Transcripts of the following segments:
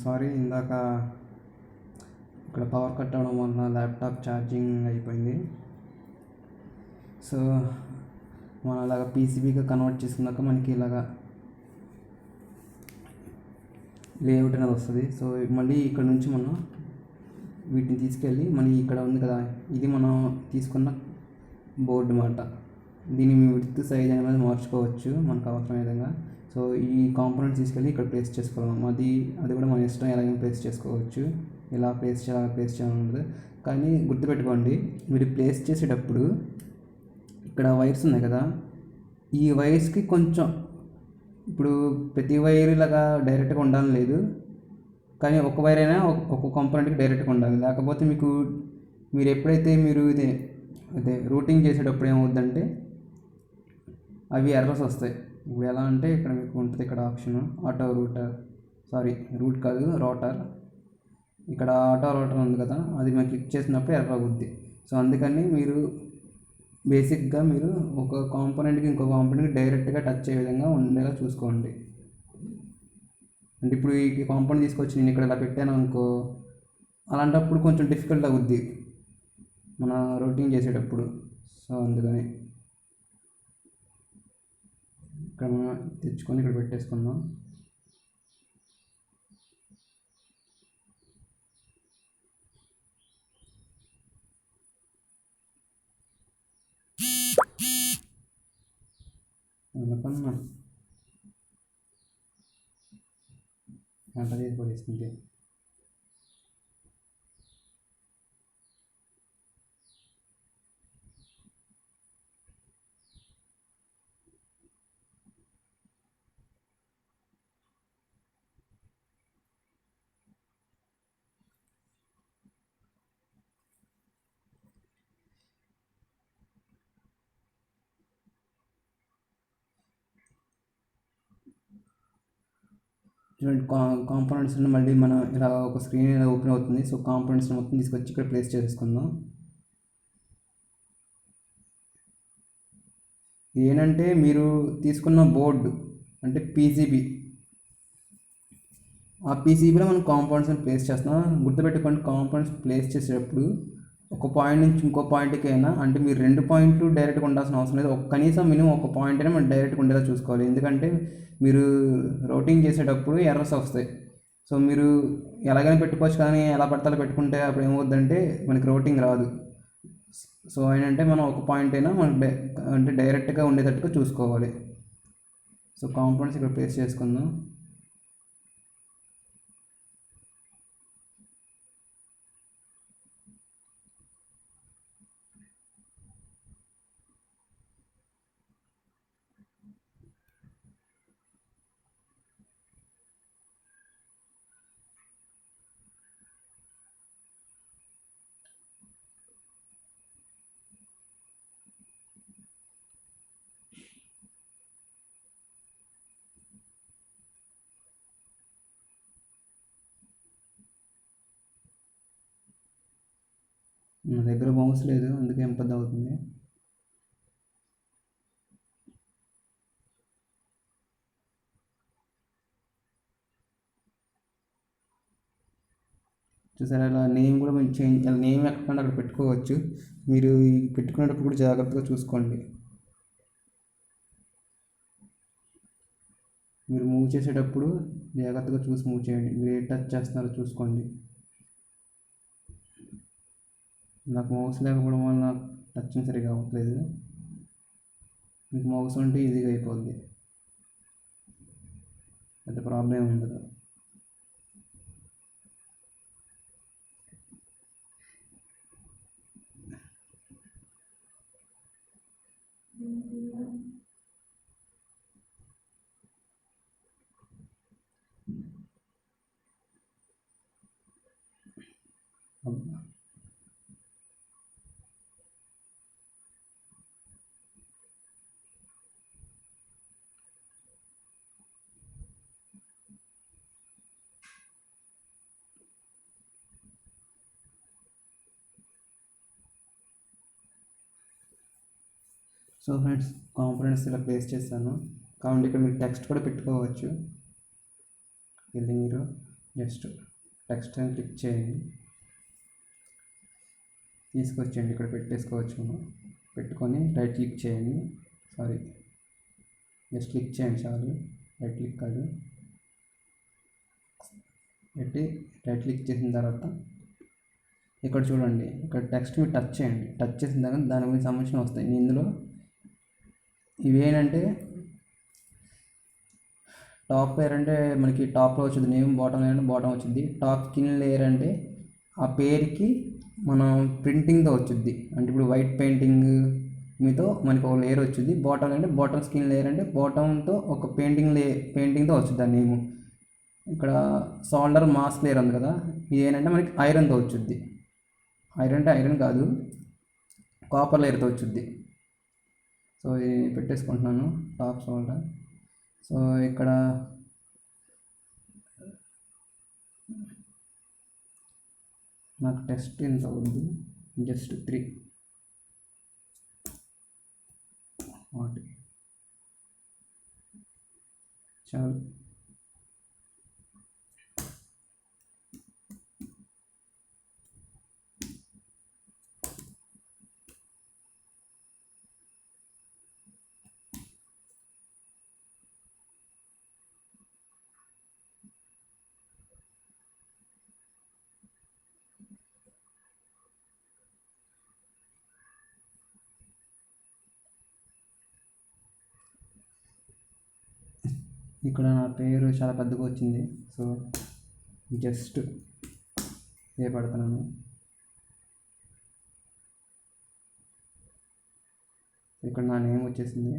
Sorry, ఇందాక ఇక్కడ power cut అవ్వడం వలన ల్యాప్టాప్ ఛార్జింగ్ అయిపోయింది. సో మనం అలాగా పీసీబీగా కన్వర్ట్ చేసుకున్నాక మనకి ఇలాగా లేఅవుట్ అనేది వస్తుంది. సో మళ్ళీ ఇక్కడ నుంచి మనం వీటిని తీసుకెళ్ళి మళ్ళీ ఇక్కడ ఉంది కదా, ఇది మనం తీసుకున్న బోర్డు అన్నమాట. దీన్ని విడ్త్ సైజ్ అనేది మార్చుకోవచ్చు మనకు అవసరమైన విధంగా. సో ఈ కాంపోనెంట్స్ తీసుకెళ్ళి ఇక్కడ ప్లేస్ చేసుకోవాలి. అది కూడా మన ఇష్టం, ఎలాగైనా ప్లేస్ చేసుకోవచ్చు. ఇలా ప్లేస్ చేయాలన్నది. కానీ గుర్తుపెట్టుకోండి, మీరు ప్లేస్ చేసేటప్పుడు ఇక్కడ వైర్స్ ఉన్నాయి కదా, ఈ వైర్స్కి కొంచెం, ఇప్పుడు ప్రతి వైర్ ఇలాగా డైరెక్ట్గా ఉండాలని లేదు, కానీ ఒక వైర్ అయినా ఒక్కొక్క కాంపోనెంట్కి డైరెక్ట్గా ఉండాలి. లేకపోతే మీరు ఎప్పుడైతే అదే రూటింగ్ చేసేటప్పుడు ఏమవుద్దంటే అవి ఎర్రర్స్ వస్తాయి. ఇప్పుడు ఎలా అంటే ఇక్కడ మీకు ఉంటుంది, ఇక్కడ ఆప్షన్ ఆటో రూటర్, రూట్ కాదు రోటర్, ఇక్కడ ఆటో రోటర్ ఉంది కదా, అది మేము క్లిక్ చేసినప్పుడు ఎర్రర్ అవుద్ది. సో అందుకని మీరు బేసిక్గా మీరు ఒక కాంపోనెంట్కి ఇంకో కాంపోనెంట్కి డైరెక్ట్గా టచ్ అయ్యే విధంగా ఉండేలా చూసుకోండి. అంటే ఇప్పుడు ఈ కాంపోనెంట్ తీసుకొచ్చి నేను ఇక్కడ ఇలా పెట్టాను అనుకో, అలాంటప్పుడు కొంచెం డిఫికల్ట్ అవుద్ది మన రూటింగ్ చేసేటప్పుడు. సో అందుకని ఇక్కడ మనం తెచ్చుకొని ఇక్కడ పెట్టేసుకుందాం. అందుకన్నా గంట తీసుకోవాలి. చూడండి, కాంపోనెంట్స్ మళ్ళీ మనం ఇలా ఒక స్క్రీన్ ఇలా ఓపెన్ అవుతుంది. సో కాంపోనెంట్స్ మొత్తం తీసుకొచ్చి ఇక్కడ ప్లేస్ చేసుకుందాం. ఏంటంటే మీరు తీసుకున్న బోర్డు అంటే పీసీబీ, ఆ పీసీబీలో మనం కాంపోనెంట్స్ని ప్లేస్ చేస్తున్నాం. గుర్తుపెట్టుకోండి, కాంపోనెంట్స్ ప్లేస్ చేసేటప్పుడు ఒక పాయింట్ నుంచి ఇంకో పాయింట్కి అయినా, అంటే మీరు 2 పాయింట్లు డైరెక్ట్గా ఉండాల్సిన అవసరం లేదు. కనీసం మినిమం ఒక పాయింట్ అయినా మనం డైరెక్ట్గా ఉండేలా చూసుకోవాలి. ఎందుకంటే మీరు రౌటింగ్ చేసేటప్పుడు ఎర్రర్స్ వస్తాయి. సో మీరు ఎలాగైనా పెట్టుకోవచ్చు, కానీ ఎలా పడితే అలా పెట్టుకుంటే అప్పుడు ఏమవుద్దంటే మనకి రౌటింగ్ రాదు. సో ఏంటంటే మనం ఒక పాయింట్ అయినా మనకి అంటే డైరెక్ట్గా ఉండేటట్టుగా చూసుకోవాలి. సో కాంపోనెంట్స్ ఇక్కడ ప్లేస్ చేసుకుందాం. నా దగ్గర మౌస్ లేదు, అందుకే ఇబ్బంది అవుతుంది. చూసారా, ఇలా నేమ్ కూడా మీరు చేంజ్, ఇలా నేమ్ ఎక్కడ అక్కడ పెట్టుకోవచ్చు. మీరు పెట్టుకునేటప్పుడు కూడా జాగ్రత్తగా చూసుకోండి. మీరు మూవ్ చేసేటప్పుడు జాగ్రత్తగా చూసి మూవ్ చేయండి. మీరు ఏ టచ్ చేస్తున్నారో చూసుకోండి. నాకు మౌస్ లేకపోవడం వల్ల టచింగ్ సరిగా అవ్వట్లేదు. మీకు మౌస్ ఉంటే ఈజీగా అయిపోద్ది, పెద్ద ప్రాబ్లం ఉండదు. సో ఫ్రెండ్స్, కాంపోనెంట్స్ ఇలా ప్లేస్ చేస్తాను. కాబట్టి ఇక్కడ మీరు టెక్స్ట్ కూడా పెట్టుకోవచ్చు. వెళ్ళి మీరు జస్ట్ టెక్స్ట్ అని క్లిక్ చేయండి, తీసుకొచ్చేయండి, ఇక్కడ పెట్టేసుకోవచ్చు. మనం పెట్టుకొని రైట్ క్లిక్ చేయండి, సారీ జస్ట్ క్లిక్ చేయండి చాలు, రైట్ క్లిక్ కాదు, పెట్టి రైట్ క్లిక్ చేసిన తర్వాత ఇక్కడ చూడండి, ఇక్కడ టెక్స్ట్ మీరు టచ్ చేయండి, టచ్ చేసిన తర్వాత దాని గురించి సంబంధించిన వస్తాయి. ఇందులో ఇవేంటంటే టాప్ లేయర్ అంటే మనకి టాప్లో వచ్చింది నేమ్, బాటమ్ లేయర్ అంటే బాటమ్ వచ్చింది. టాప్ స్కిన్ లేయర్ అంటే ఆ పేరుకి మనం ప్రింటింగ్తో వచ్చింది, అంటే ఇప్పుడు వైట్ పెయింటింగ్ మీతో మనకి ఒక లేయర్ వచ్చింది. బాటమ్ అంటే బాటమ్ స్కిన్ లేయర్ అంటే బాటమ్తో ఒక పెయింటింగ్తో వచ్చింది ఆ నేము. ఇక్కడ సోల్డర్ మాస్క్ లేయర్ ఉంది కదా, ఇది ఏంటంటే మనకి ఐరన్తో వచ్చింది. ఐరన్ అంటే ఐరన్ కాదు, కాపర్ లేయర్తో వచ్చింది. సో ఇది పెట్టేసుకుంటున్నాను టాప్ సోల్డర్. సో ఇక్కడ నాకు టెస్ట్ ఎంత ఉంది, జస్ట్ 3 చాలు. ఇక్కడ నా పేరు చాలా పెద్దగా వచ్చింది, సో జస్ట్ ఏ పడుతున్నాను. ఇక్కడ నా నేమ్ వచ్చేసింది.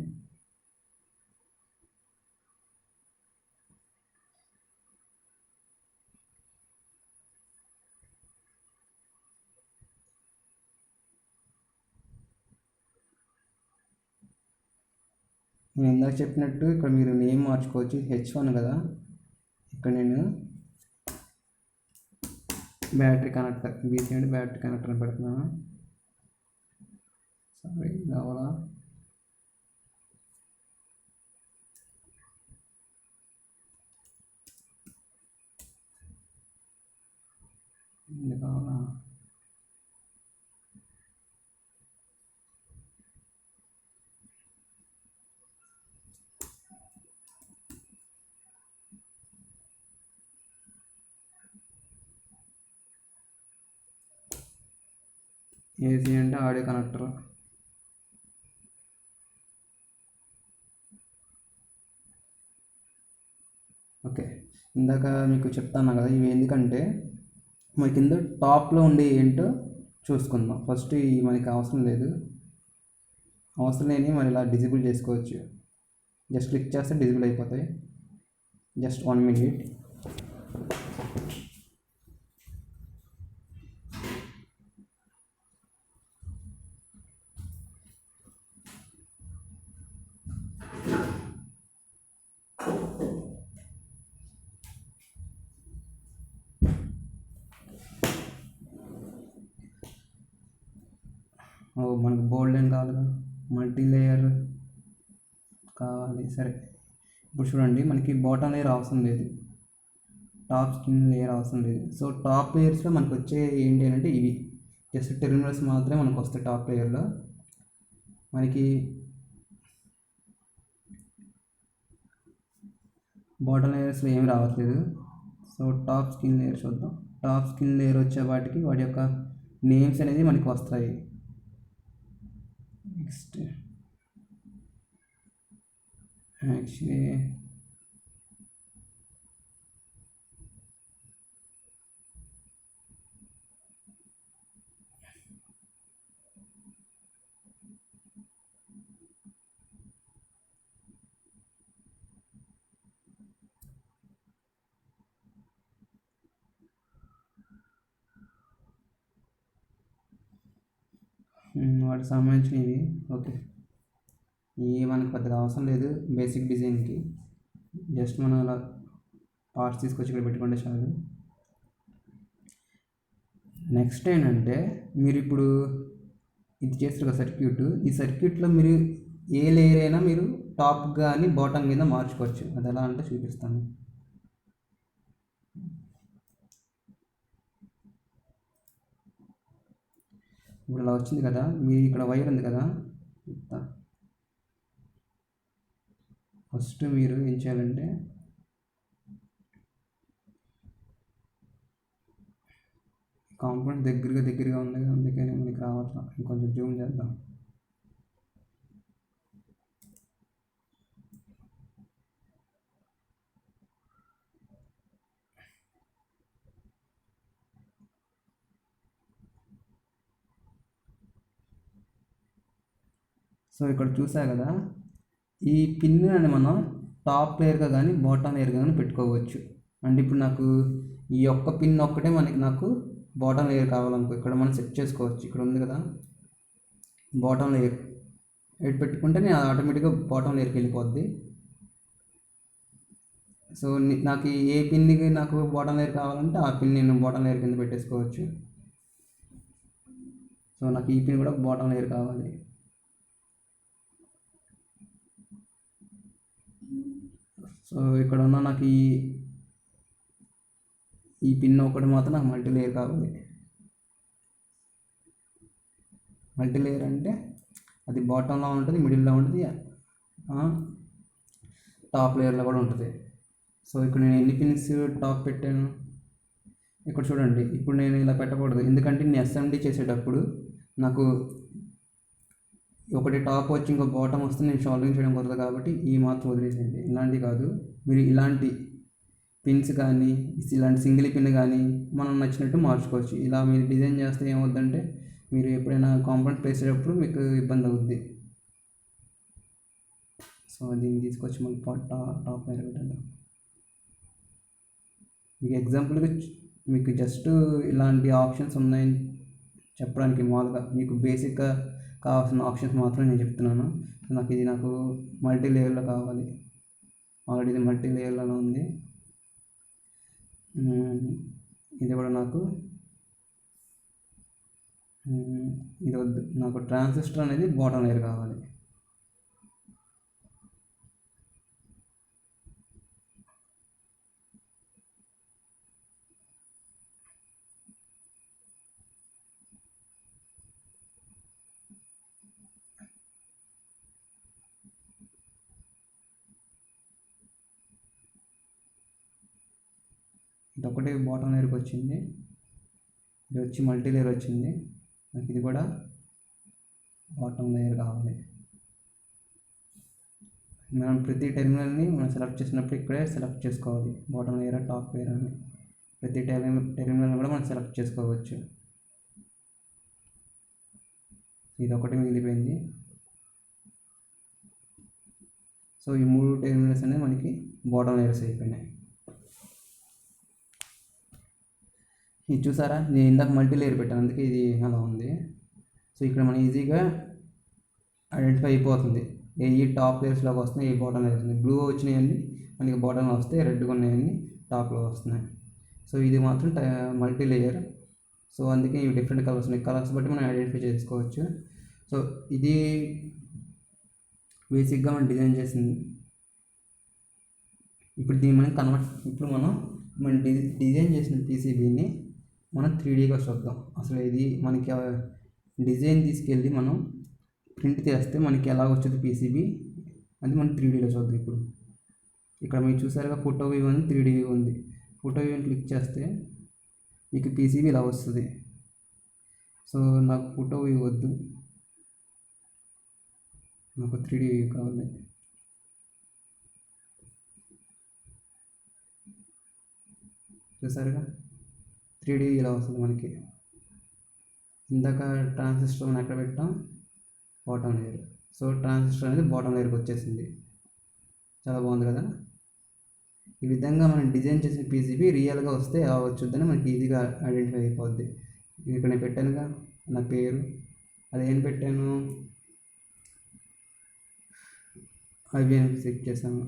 నేను ఇందాక చెప్పినట్టు ఇక్కడ మీరు నేమ్ మార్చుకోవచ్చు. H1 కదా, ఇక్కడ నేను బ్యాటరీ కనెక్టర్, BC అంటే బ్యాటరీ కనెక్టర్ అని పెడుతున్నాను. సారీ కావాలా, ఇది కావాలా, AC అంటే ఆడియో కనెక్టర్. ఓకే, ఇందాక మీకు చెప్తాను కదా, ఇవి ఎందుకంటే మన కింద టాప్లో ఉండే ఏంటో చూసుకుందాం. ఫస్ట్ ఈ మనకి అవసరం లేదు, అవసరం లేని మనం ఇలా డిజేబుల్ చేసుకోవచ్చు. జస్ట్ క్లిక్ చేస్తే డిజేబుల్ అయిపోతాయి. Just 1 minute. మనకు బోల్డ్ ఏం కావాలి, మల్టీ లేయర్ కావాలి. సరే, ఇప్పుడు చూడండి, మనకి బాటమ్ లేయర్ అవసరం లేదు, టాప్ స్కిన్ లేయర్ అవసరం లేదు. సో టాప్ లేయర్స్లో మనకు వచ్చే ఏంటి అంటే ఇవి జస్ట్ టెర్మినల్స్ మాత్రమే మనకు వస్తాయి. టాప్ లేయర్లో మనకి బాటమ్ లేయర్స్లో ఏమి రావట్లేదు. సో టాప్ స్కిన్ లేయర్ చూద్దాం. టాప్ స్కిన్ లేయర్ వచ్చే వాటికి వాటి యొక్క నేమ్స్ అనేది మనకి వస్తాయి. నెక్స్ట్ యాక్చువల్లీ వాటికి సంబంధించినవి. ఓకే, ఇవి మనకు పెద్దగా అవసరం లేదు బేసిక్ డిజైన్కి. జస్ట్ మనం అలా పార్ట్స్ తీసుకొచ్చి ఇక్కడ పెట్టుకుంటే చాలు. నెక్స్ట్ ఏంటంటే మీరు ఇప్పుడు ఇది చేస్తారు కదా సర్క్యూట్, ఈ సర్క్యూట్లో మీరు ఏ లేయర్ అయినా మీరు టాప్ కానీ బాటమ్ కింద మార్చుకోవచ్చు. అది ఎలా అంటే చూపిస్తాను. ఇప్పుడు ఇలా వచ్చింది కదా, మీరు ఇక్కడ వైర్ ఉంది కదా, ఫస్ట్ మీరు ఏం చేయాలంటే కాంపౌండ్ దగ్గరగా ఉంది, అందుకని మనకి రావట్లా. ఇంకొంచెం జూమ్ చేద్దాం. సో ఇక్కడ చూసా కదా, ఈ పిన్ అని మనం టాప్ లేయర్గా కానీ బాటమ్ లేయర్గా కానీ పెట్టుకోవచ్చు. అంటే ఇప్పుడు నాకు ఈ ఒక్క పిన్ ఒక్కటే నాకు బాటమ్ లేయర్ కావాలనుకో, ఇక్కడ మనం సెట్ చేసుకోవచ్చు. ఇక్కడ ఉంది కదా బాటమ్ లేయర్, ఎటు పెట్టుకుంటే నేను ఆటోమేటిక్గా బాటమ్ లేయర్కి వెళ్ళిపోద్ది. సో నాకు ఏ పిన్కి నాకు బాటమ్ లేయర్ కావాలంటే ఆ పిన్ నేను బాటమ్ లేయర్ కింద పెట్టేసుకోవచ్చు. సో నాకు ఈ పిన్ కూడా బాటమ్ లేయర్ కావాలి. సో ఇక్కడ ఉన్న నాకు ఈ పిన్ ఒకటి మాత్రం నాకు మల్టీ లేయర్ కావాలి. మల్టీ లేయర్ అంటే అది బాటంలో ఉంటుంది, మిడిల్లో ఉంటుంది, టాప్ లేయర్లో కూడా ఉంటుంది. సో ఇక్కడ నేను ఎన్ని పిన్స్ టాప్ పెట్టాను ఇక్కడ చూడండి. ఇప్పుడు నేను ఇలా పెట్టకూడదు, ఎందుకంటే నేను ఎస్ఎండి చేసేటప్పుడు నాకు ఒకటి టాప్ వచ్చి ఇంకో బాటమ్ వస్తే నేను షోల్డరింగ్ చేయడం కుదరదు, కాబట్టి ఈ మాత్రం వదిలేసేయండి. ఇలాంటివి కాదు, మీరు ఇలాంటి పిన్స్ కానీ ఇలాంటి సింగిల్ పిన్ కానీ మనం నచ్చినట్టు మార్చుకోవచ్చు. ఇలా మీరు డిజైన్ చేస్తే ఏమవుద్దంటే మీరు ఎప్పుడైనా కాంపౌండ్ ప్లేస్ చేసేటప్పుడు మీకు ఇబ్బంది అవుద్ది. సో దీన్ని తీసుకొచ్చి మళ్ళీ టాప్ లేయర్ పెట్టేద్దాం. మీకు ఎగ్జాంపుల్గా మీకు జస్ట్ ఇలాంటి ఆప్షన్స్ ఉన్నాయని చెప్పడానికి, మామూలుగా మీకు బేసిక్గా కావాల్సిన ఆప్షన్స్ మాత్రం నేను చెప్తున్నాను. నాకు మల్టీ లేయర్లో కావాలి. ఆల్రెడీ ఇది మల్టీ లేయర్లోనే ఉంది. ఇది కూడా నాకు ఇది వద్దు, నాకు ట్రాన్సిస్టర్ అనేది బాటమ్ లేయర్ కావాలి. ఇది ఒకటి బాటమ్ లేయర్కి వచ్చింది, ఇది వచ్చి మల్టీ లేయర్ వచ్చింది. నాకు ఇది కూడా బాటమ్ లేయర్ కావాలి. మనం ప్రతి టెర్మినల్ని మనం సెలెక్ట్ చేసినప్పుడు ఇక్కడే సెలెక్ట్ చేసుకోవాలి, బాటమ్ లేయర్ టాప్ లేయర్ అని. ప్రతి టెర్మినల్ కూడా మనం సెలెక్ట్ చేసుకోవచ్చు. ఇది ఒకటి మిగిలిపోయింది. సో ఈ 3 టెర్మినల్స్ అనేవి మనకి బాటమ్ లేయర్స్ అయిపోయినాయి. ఇది చూసారా, నేను ఇందాక మల్టీ లేయర్ పెట్టాను, అందుకే ఇది అలా ఉంది. సో ఇక్కడ మనం ఈజీగా ఐడెంటిఫై అయిపోతుంది ఏ టాప్ లేయర్స్లోకి వస్తున్నాయి, ఏ బాటమ్ లేయర్స్ ఉన్నాయి. బ్లూ వచ్చినాయన్నీ మనకి బాటంలో వస్తాయి, రెడ్గా ఉన్నాయన్నీ టాప్లో వస్తున్నాయి. సో ఇది మాత్రం మల్టీ లేయర్. సో అందుకే ఇవి డిఫరెంట్ కలర్స్ ఉన్నాయి, కలర్స్ బట్టి మనం ఐడెంటిఫై చేసుకోవచ్చు. సో ఇది బేసిక్గా మనం డిజైన్ చేసింది. ఇప్పుడు దీన్ని మనం డిజైన్ చేసిన పీసీబీని మనం 3Dగా చూద్దాం. అసలు ఇది మనకి డిజైన్ తీసుకెళ్ళి మనం ప్రింట్ చేస్తే మనకి ఎలా వచ్చేది పీసీబీ అది మనం 3Dలో చూద్దాం. ఇప్పుడు ఇక్కడ మీరు చూసారుగా ఫోటో వ్యూ ఉంది, 3D వ్యూ ఉంది. ఫోటో వ్యూని క్లిక్ చేస్తే మీకు పీసీబీ ఇలా వస్తుంది. సో నాకు ఫోటో వ్యూ వద్దు, నాకు 3D వ్యూ కావాలి. చూసారుగా 3D ఇలా వస్తుంది మనకి. ఇందాక ట్రాన్సిస్టర్ మనం ఎక్కడ పెట్టాం, బాటమ్ లేయర్. సో ట్రాన్సిస్టర్ అనేది బాటమ్ లేయర్కి వచ్చేసింది. చాలా బాగుంది కదా. ఈ విధంగా మనం డిజైన్ చేసిన పీసీబీ రియల్గా వస్తే ఎలా వచ్చుద్దని మనకి ఈజీగా ఐడెంటిఫై అయిపోద్ది. ఇక్కడ నేను పెట్టానుగా నా పేరు, అదేం పెట్టాను, IBM సెట్ చేశాను.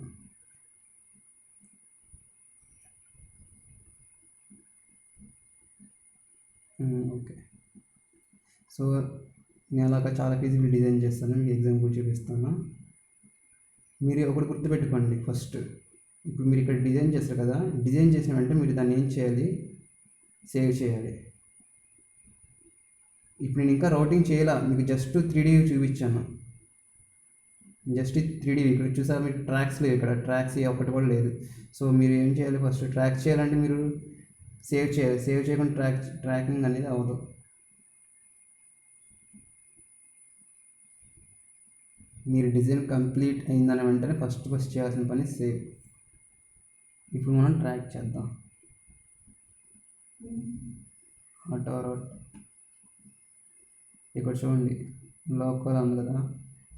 ఓకే. సో నేను అలాగా చాలా పీసీబీ డిజైన్ చేస్తాను, మీకు ఎగ్జాంపుల్ చూపిస్తాను. మీరు ఒకటి గుర్తుపెట్టుకోండి ఫస్ట్. ఇప్పుడు మీరు ఇక్కడ డిజైన్ చేస్తారు కదా, డిజైన్ చేసిన వెంటనే మీరు దాన్ని ఏం చేయాలి, సేవ్ చేయాలి. ఇప్పుడు నేను ఇంకా రౌటింగ్ చేయాల, మీకు జస్ట్ 3D చూపించాను. జస్ట్ 3D ఇక్కడ చూసారా, మీకు ట్రాక్స్ లేవు, ఇక్కడ ట్రాక్స్ ఒకటి కూడా లేదు. సో మీరు ఏం చేయాలి, ఫస్ట్ ట్రాక్ చేయాలంటే మీరు సేవ్ చేయాలి. సేవ్ చేయకుండా ట్రాకింగ్ అనేది అవ్వదు. మీరు డిజైన్ కంప్లీట్ అయిందని వెంటనే ఫస్ట్ చేయాల్సిన పని సేవ్. ఇప్పుడు మనం ట్రాక్ చేద్దాం. ఆటో రోట్ ఇక్కడ చూడండి, లోకల్ ఉంది కదా.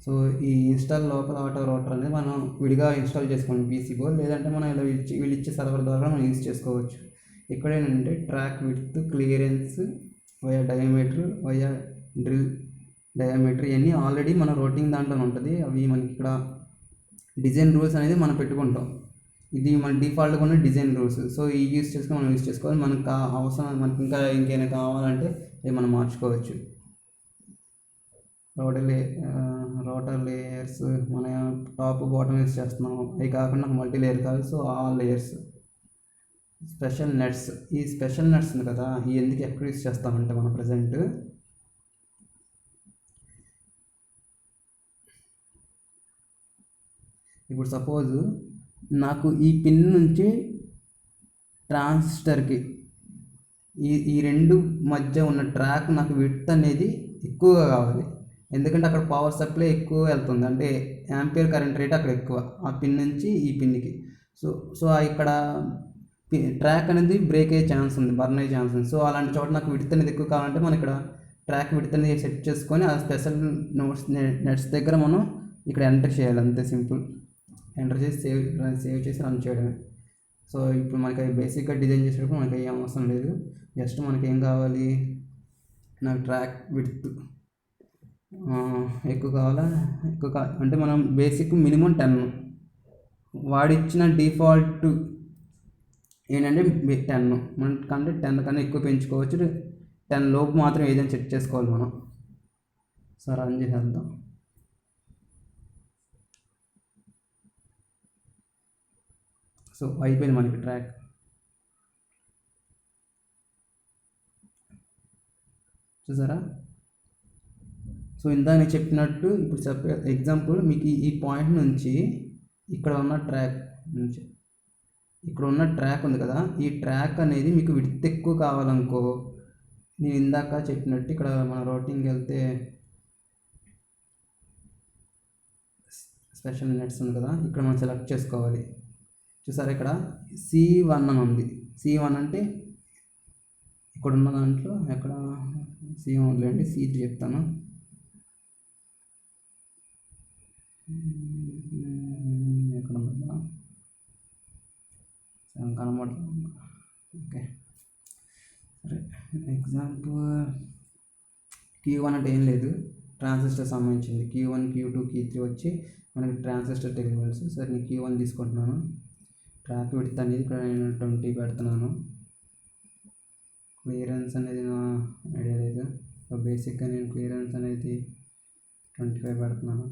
సో ఈ ఇన్స్టాల్ లోకల్ ఆటో రోటర్ అనేది మనం విడిగా ఇన్స్టాల్ చేసుకోండి పీసీకో, లేదంటే మనం ఇలా వీళ్ళు ఇచ్చే సర్వర్ ద్వారా మనం యూజ్ చేసుకోవచ్చు. ఇక్కడ ఏంటంటే track width, clearance, via diameter, via drill diameter, ఇవన్నీ ఆల్రెడీ మన రౌటింగ్ దాంట్లోనే ఉంటుంది. అవి మనకి ఇక్కడ డిజైన్ రూల్స్ అనేది మనం పెట్టుకుంటాం. ఇది మన డిఫాల్ట్గా ఉన్న డిజైన్ రూల్స్. సో ఈ యూజ్ చేసుకొని మనం యూజ్ చేసుకోవాలి. మనకు అవసరం, మనకి ఇంకా ఇంకేమైనా కావాలంటే అవి మనం మార్చుకోవచ్చు. రోటర్ లేయర్స్ మన టాప్ బాటమ్ యూస్ చేస్తున్నాం. అవి కాకుండా నాకు మల్టీ లేయర్ కావాలి, so all layers. Special nets, ఈ స్పెషల్ నెట్స్ ఉంది కదా, ఇవి ఎందుకు ఎక్కడ యూస్ చేస్తామంటే మనం ప్రజెంట్ ఇప్పుడు సపోజ్ నాకు ఈ పిన్ నుంచి ట్రాన్సిస్టర్కి ఈ రెండు మధ్య ఉన్న ట్రాక్ నాకు విడ్త్ అనేది ఎక్కువగా కావాలి. ఎందుకంటే అక్కడ పవర్ సప్లై ఎక్కువ వెళ్తుంది, అంటే యాంపియర్ కరెంట్ రేట్ అక్కడ ఎక్కువ ఆ పిన్ నుంచి ఈ పిన్కి. సో ఇక్కడ ట్రాక్ అనేది బ్రేక్ అయ్యే ఛాన్స్ ఉంది, బర్న్ అయ్యే ఛాన్స్ ఉంది. సో అలాంటి చోట నాకు విడ్త్ అనేది ఎక్కువ కావాలంటే మనం ఇక్కడ ట్రాక్ విడ్త్ అనేది సెట్ చేసుకొని ఆ స్పెషల్ నెట్స్ దగ్గర మనం ఇక్కడ ఎంటర్ చేయాలి, అంతే సింపుల్. ఎంటర్ చేసి సేవ్ చేసి రన్ చేయడమే. సో ఇప్పుడు మనకి అవి బేసిక్గా డిజైన్ చేసేటప్పుడు మనకి ఏం అవసరం లేదు. జస్ట్ మనకి ఏం కావాలి, నాకు ట్రాక్ విడ్త్ ఎక్కువ కావాలా, అంటే మనం బేసిక్ మినిమం 10, వాడిచ్చిన డిఫాల్ట్ ఏంటంటే 10, మనకంటే 10 కన్నా ఎక్కువ పెంచుకోవచ్చు. 10 లోపు మాత్రం ఏదైనా చెక్ చేసుకోవాలి మనం. సో రన్ చేసేద్దాం. సో అయిపోయింది మనకి ట్రాక్. చూసారా? సో ఇందాక నేను చెప్పినట్టు ఇప్పుడు ఎగ్జాంపుల్ మీకు ఈ పాయింట్ నుంచి ఇక్కడ ఉన్న ట్రాక్ నుంచి ఇక్కడ ఉన్న ట్రాక్ ఉంది కదా, ఈ ట్రాక్ అనేది మీకు విడ్త్ ఎక్కువ కావాలనుకో, నేను ఇందాక చెప్పినట్టు ఇక్కడ మన రౌటింగ్కి వెళ్తే స్పెషల్ నెట్స్ ఉంది కదా, ఇక్కడ మనం సెలెక్ట్ చేసుకోవాలి. చూసారా, ఇక్కడ C1 అని ఉంది. C1 అంటే ఇక్కడ ఉన్న దాంట్లో ఎక్కడ C1 వదిలేండి, C3 చెప్తాను. ఎక్కడ ఉందా కనబడుతుంది. ఓకే సరే, ఎగ్జాంపుల్ Q1 అంటే ఏం లేదు, ట్రాన్సిస్టర్ సంబంధించింది. Q1, Q2, Q3 వచ్చి మనకి ట్రాన్సిస్టర్ టెర్మినల్స్. సరే నేను Q1 తీసుకుంటున్నాను. ట్రాక్ విడ్త్ అనేది ఇక్కడ నేను 20 పెడుతున్నాను. క్లియరెన్స్ అనేది నా ఐడియా లేదు, సో బేసిక్గా నేను క్లియరెన్స్ అనేది 25 పెడుతున్నాను.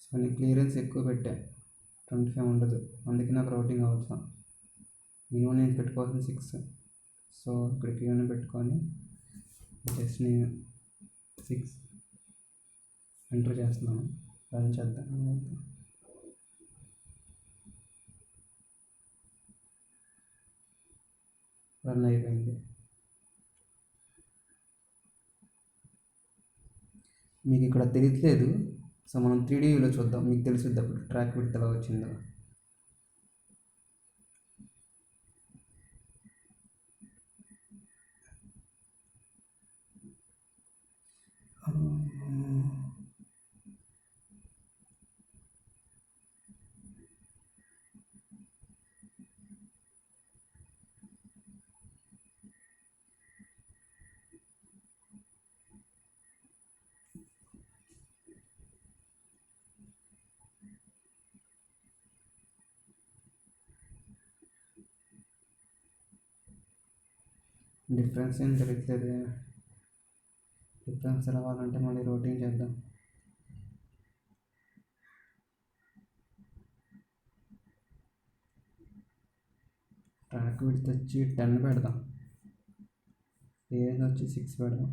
సో నేను క్లియరెన్స్ ఎక్కువ పెట్టా, 25 ఉండదు, అందుకే నాకు రౌటింగ్ అవసరం. మినిమం నేను పెట్టుకోవాల్సిన 6. సో ఇక్కడ Q1 పెట్టుకొని జస్ట్ నేను 6 ఎంటర్ చేస్తున్నాను. రన్ చేద్దాం. రన్ అయిపోయింది. మీకు ఇక్కడ తెలియట్లేదు, సో మనం 3D వ్యూలో చూద్దాం, మీకు తెలిసిద్ది అప్పుడు ట్రాక్ విడ్త్ ఎలా వచ్చిందో. డిఫరెన్స్ ఏం తెలియట్లేదు. డిఫరెన్స్ తెలవాలంటే మళ్ళీ రొటీన్ చేద్దాం. ట్రాక్ విడ్త్ వచ్చి 10 పెడదాం, ఏజ్ వచ్చి 6 పెడదాం.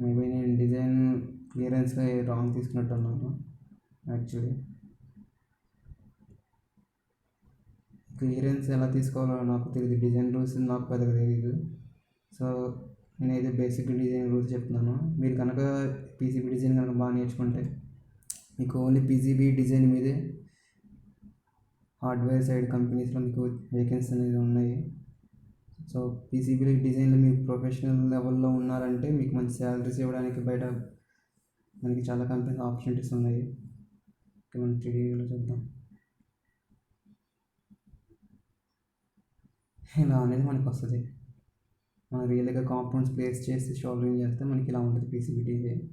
మేబీ నేను డిజైన్ క్లియరెన్స్గా రాంగ్ తీసుకున్నట్టున్నాను. యాక్చువల్లీ క్లియరెన్స్ ఎలా తీసుకోవాలో నాకు తెలియదు, డిజైన్ రూల్స్ నాకు పెద్దగా తెలియదు. సో నేనైతే బేసిక్ డిజైన్ రూల్స్ చెప్తున్నాను. మీరు కనుక పీసీబీ డిజైన్ కనుక బాగా నేర్చుకుంటే మీకు ఓన్లీ పీసీబీ డిజైన్ మీదే హార్డ్వేర్ సైడ్ కంపెనీస్లో మీకు వేకెన్సీ అనేది ఉన్నాయి. సో పీసీబీ డిజైన్లో మీకు ప్రొఫెషనల్ లెవెల్లో ఉన్నారంటే మీకు మంచి శాలరీస్ ఇవ్వడానికి బయట మనకి చాలా కంపెనీస్ ఆపర్చునిటీస్ ఉన్నాయి. మనం 3Dలో చూద్దాం. ఇలా అనేది మనకు వస్తుంది. మనం రియల్గా కాంపౌండ్స్ ప్లేస్ చేసి షోల్డరింగ్ చేస్తే మనకి ఇలా ఉంటుంది పీసీబీ డిజైన్.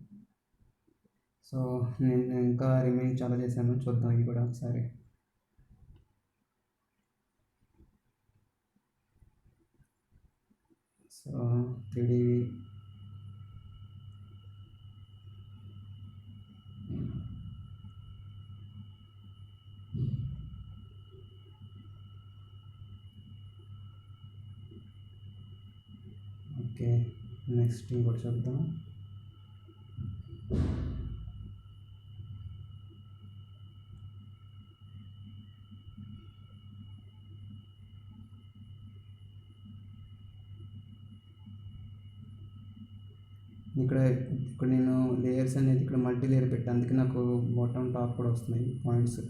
సో నేను ఇంకా రిమైనింగ్ చాలా చేశాను, చూద్దాం ఇవి కూడా ఒకసారి. So 3D okay. నెక్స్ట్ ఇంకోటి చూద్దాం. ఇక్కడ నేను లేయర్స్ అనేది ఇక్కడ మల్టీ లేయర్ పెట్టాను, అందుకే నాకు బాటమ్ టాప్ కూడా వస్తున్నాయి పాయింట్స్.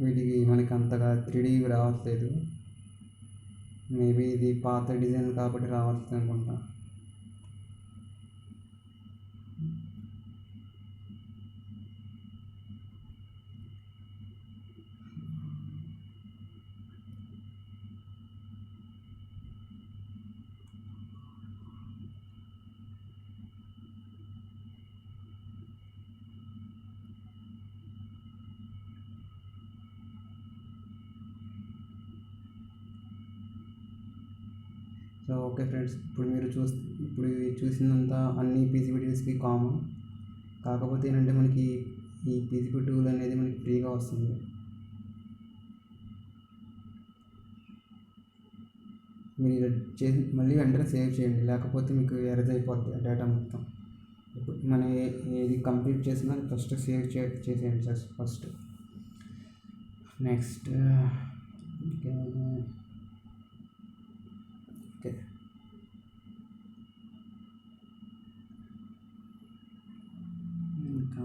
వీటికి మనకి అంతగా 3D రావట్లేదు. మేబీ ఇది పాత డిజైన్ కాబట్టి రావట్లేదు అనుకుంటా. సో ఓకే ఫ్రెండ్స్, ఇప్పుడు చూసిందంతా అన్ని పీసీబీ కామన్. కాకపోతే ఏంటంటే మనకి ఈ పీసీబీ టూల్ అనేది మనకి ఫ్రీగా వస్తుంది. మీరు చేసి మళ్ళీ వెంటనే సేవ్ చేయండి, లేకపోతే మీకు ఎరేజ్ అయిపోద్ది డేటా మొత్తం. ఇప్పుడు మనం ఏది కంప్లీట్ చేసినా ఫస్ట్ సేవ్ చేసేయండి ఫస్ట్. Next okay. ఇంకా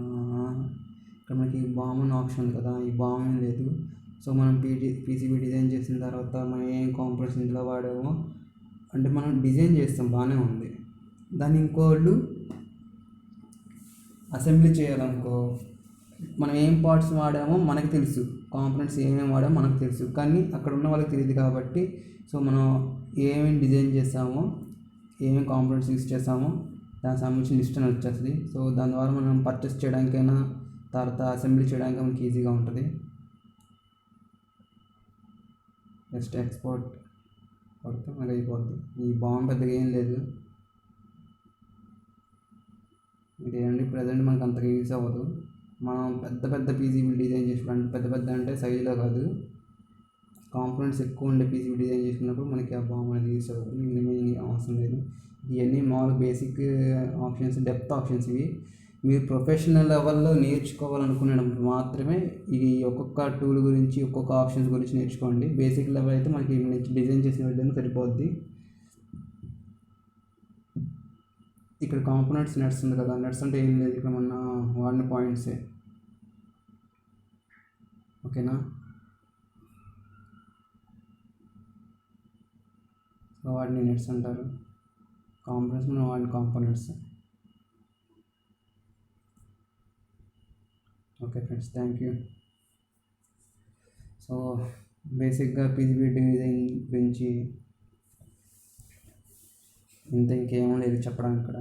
ఇక్కడ మనకి బామ్ అనే ఆప్షన్ ఉంది కదా, ఈ బామ్ ఏం లేదు. సో మనం పీసీబీ డిజైన్ చేసిన తర్వాత మనం ఏం కాంపోనెంట్స్ ఇందులో వాడామో, అంటే మనం డిజైన్ చేస్తాం బాగానే ఉంది, దాన్ని ఇంకోళ్ళు అసెంబ్లీ చేయాలనుకో, మనం ఏం పార్ట్స్ వాడామో మనకు తెలుసు, కాంపోనెంట్స్ ఏమేమి వాడామో మనకు తెలుసు, కానీ అక్కడ ఉన్న వాళ్ళకి తెలియదు. కాబట్టి సో మనం ఏమేమి డిజైన్ చేస్తామో, ఏమేమి కాంపోనెంట్స్ యూస్ చేస్తామో దానికి సంబంధించిన లిస్ట్ అని వచ్చేస్తుంది. సో దాని ద్వారా మనం పర్చేస్ చేయడానికైనా తర్వాత అసెంబ్లీ చేయడానికి మనకి ఈజీగా ఉంటుంది. జస్ట్ ఎక్స్పోర్ట్ కొడితే మనకి అయిపోద్ది. ఈ బామ్ పెద్దగా ఏం లేదు, ఇదేంటి ప్రజెంట్ మనకు అంతగా యూస్ అవ్వదు. మనం పెద్ద పీసీబీ డిజైన్ చేసుకుంటే, పెద్ద అంటే సైజులో కాదు, కాంపోనెంట్స్ ఎక్కువ ఉండే పీసీబీ డిజైన్ చేసుకున్నప్పుడు మనకి ఆ బామ్ అనేది యూస్ అవుతుంది. రిమైనింగ్ అవసరం లేదు. ఇవన్నీ మామూలు బేసిక్ ఆప్షన్స్, డెప్త్ ఆప్షన్స్. ఇవి మీరు ప్రొఫెషనల్ లెవెల్లో నేర్చుకోవాలనుకునేటప్పుడు మాత్రమే ఇది ఒక్కొక్క టూల్ గురించి, ఒక్కొక్క ఆప్షన్స్ గురించి నేర్చుకోండి. బేసిక్ లెవెల్ అయితే మనకి డిజైన్ చేసిన విధంగా సరిపోద్ది. ఇక్కడ కాంపోనెంట్స్ నెట్స్ ఉంది కదా, నెట్స్ అంటే ఏం లేదు, ఇక్కడ మన వాడిన పాయింట్సే. ఓకేనా. సో వాటిని నెట్స్ అంటారు, కాంపోనెంట్స్ మనం వాటిని components. Okay friends, thank you. So బేసిక్గా పీసీబీ డిజైన్ గురించి ఇంత, ఇంకేమీ లేదు చెప్పడానికి ఇక్కడ.